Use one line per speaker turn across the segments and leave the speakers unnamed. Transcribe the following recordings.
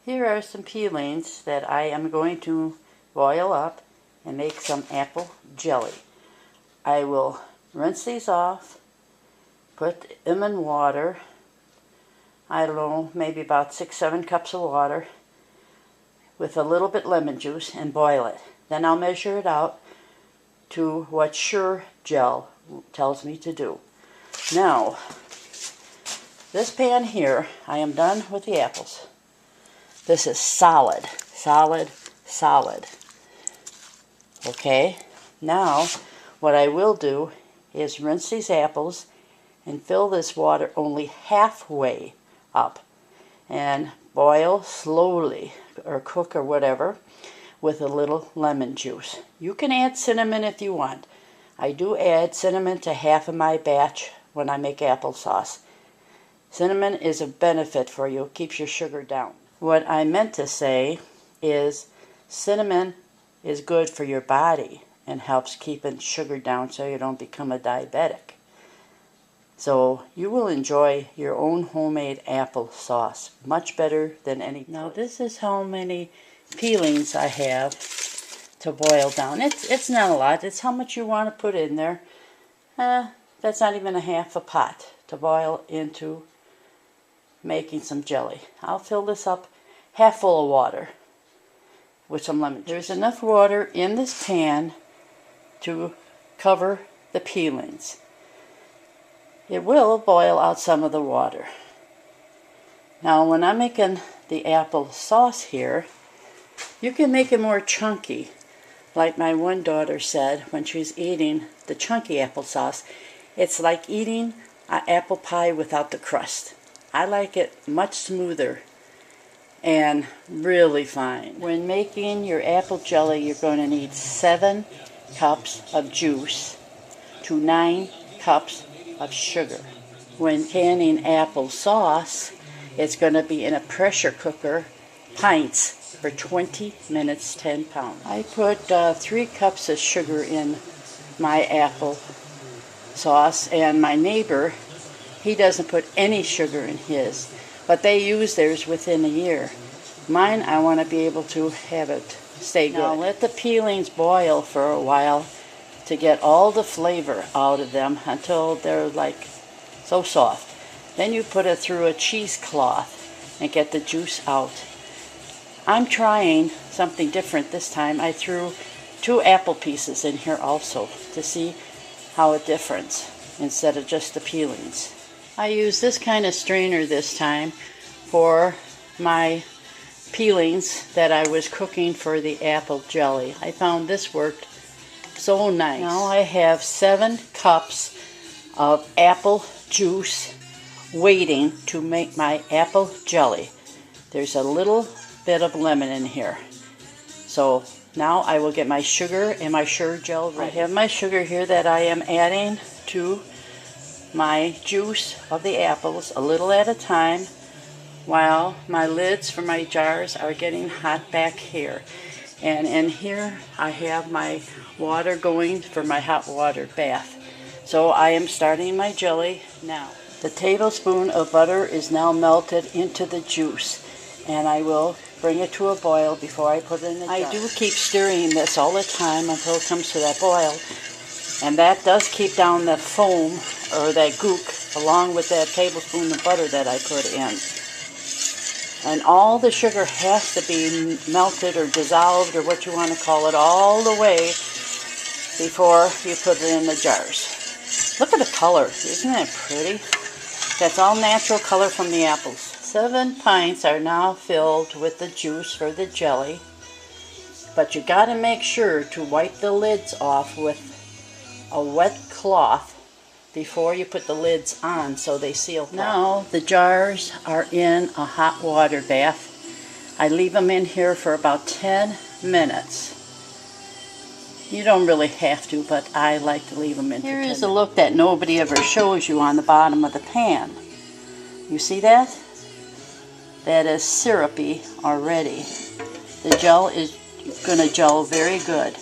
Here are some peelings that I am going to boil up and make some apple jelly. I will rinse these off, put them in water, I don't know, maybe about 6-7 cups of water with a little bit lemon juice and boil it. Then I'll measure it out to what Sure Gel tells me to do. Now, this pan here, I am done with the apples. This is solid, solid, solid. Okay, now what I will do is rinse these apples and fill this water only halfway up and boil slowly or cook or whatever with a little lemon juice. You can add cinnamon if you want. I do add cinnamon to half of my batch when I make applesauce. Cinnamon is a benefit for you, keeps your sugar down. What I meant to say is cinnamon is good for your body and helps keeping sugar down so you don't become a diabetic. So you will enjoy your own homemade applesauce much better than any. Now this is how many peelings I have to boil down. It's not a lot. It's how much you want to put in there. That's not even a half a pot to boil into making some jelly. I'll fill this up half full of water with some lemon juice. There's enough water in this pan to cover the peelings. It will boil out some of the water. Now when I'm making the apple sauce here, you can make it more chunky. Like my one daughter said when she was eating the chunky applesauce, it's like eating an apple pie without the crust. I like it much smoother and really fine. When making your apple jelly, you're going to need 7 cups of juice to 9 cups of sugar. When canning applesauce, it's going to be in a pressure cooker, pints, for 20 minutes, 10 pounds. I put 3 cups of sugar in my apple sauce, and my neighbor, he doesn't put any sugar in his, but they use theirs within a year. Mine, I want to be able to have it stay good. Now let the peelings boil for a while to get all the flavor out of them until they're like so soft. Then you put it through a cheesecloth and get the juice out. I'm trying something different this time. I threw 2 apple pieces in here also to see how it differs instead of just the peelings. I use this kind of strainer this time for my peelings that I was cooking for the apple jelly. I found this worked so nice. Now I have 7 cups of apple juice waiting to make my apple jelly. There's a little bit of lemon in here. So now I will get my sugar and my Sure Gel ready. I have my sugar here that I am adding to my juice of the apples a little at a time while my lids for my jars are getting hot back here. And in here I have my water going for my hot water bath. So I am starting my jelly now. The tablespoon of butter is now melted into the juice, and I will bring it to a boil before I put it in the jar. I do keep stirring this all the time until it comes to that boil, and that does keep down the foam or that gook along with that tablespoon of butter that I put in. And all the sugar has to be melted or dissolved or what you want to call it all the way before you put it in the jars. Look at the color. Isn't that pretty? That's all natural color from the apples. 7 pints are now filled with the juice for the jelly, but you got to make sure to wipe the lids off with a wet cloth before you put the lids on so they seal properly. Now the jars are in a hot water bath. I leave them in here for about 10 minutes. You don't really have to, but I like to leave them in here. Here is a look that nobody ever shows you on the bottom of the pan. You see that? That is syrupy already. The gel is going to gel very good.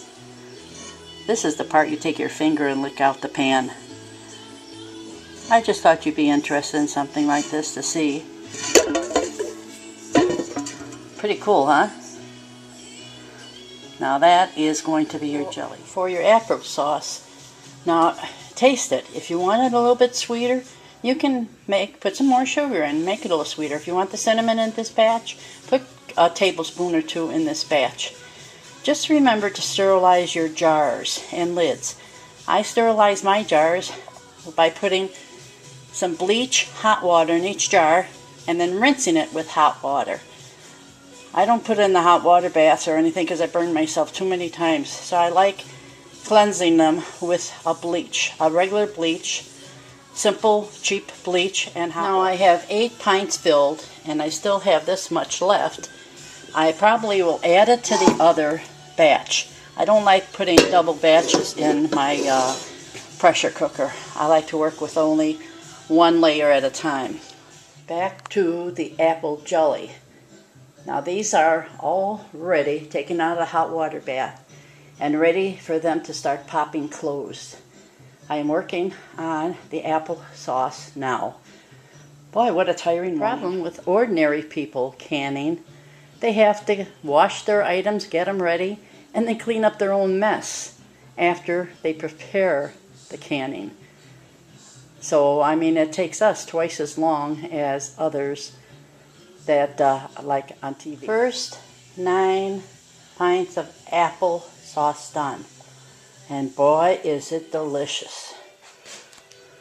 This is the part you take your finger and lick out the pan. I just thought you'd be interested in something like this to see. Pretty cool, huh? Now that is going to be your jelly. For your applesauce. Now, taste it. If you want it a little bit sweeter, you can put some more sugar in, make it a little sweeter. If you want the cinnamon in this batch, put a tablespoon or two in this batch. Just remember to sterilize your jars and lids. I sterilize my jars by putting some bleach, hot water in each jar, and then rinsing it with hot water. I don't put it in the hot water baths or anything because I burn myself too many times. So I like cleansing them with a bleach, a regular bleach, simple, cheap bleach, and hot water. Now I have 8 pints filled, and I still have this much left. I probably will add it to the other batch. I don't like putting double batches in my pressure cooker. I like to work with only one layer at a time. Back to the apple jelly. Now these are all ready, taken out of the hot water bath, and ready for them to start popping closed. I am working on the applesauce now. Boy, what a tiring problem with ordinary people canning. They have to wash their items, get them ready, and then clean up their own mess after they prepare the canning. So, I mean, it takes us twice as long as others that like on TV. First 9 pints of applesauce done. And boy, is it delicious.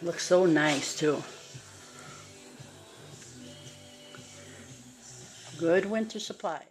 Looks so nice, too. Good winter supply.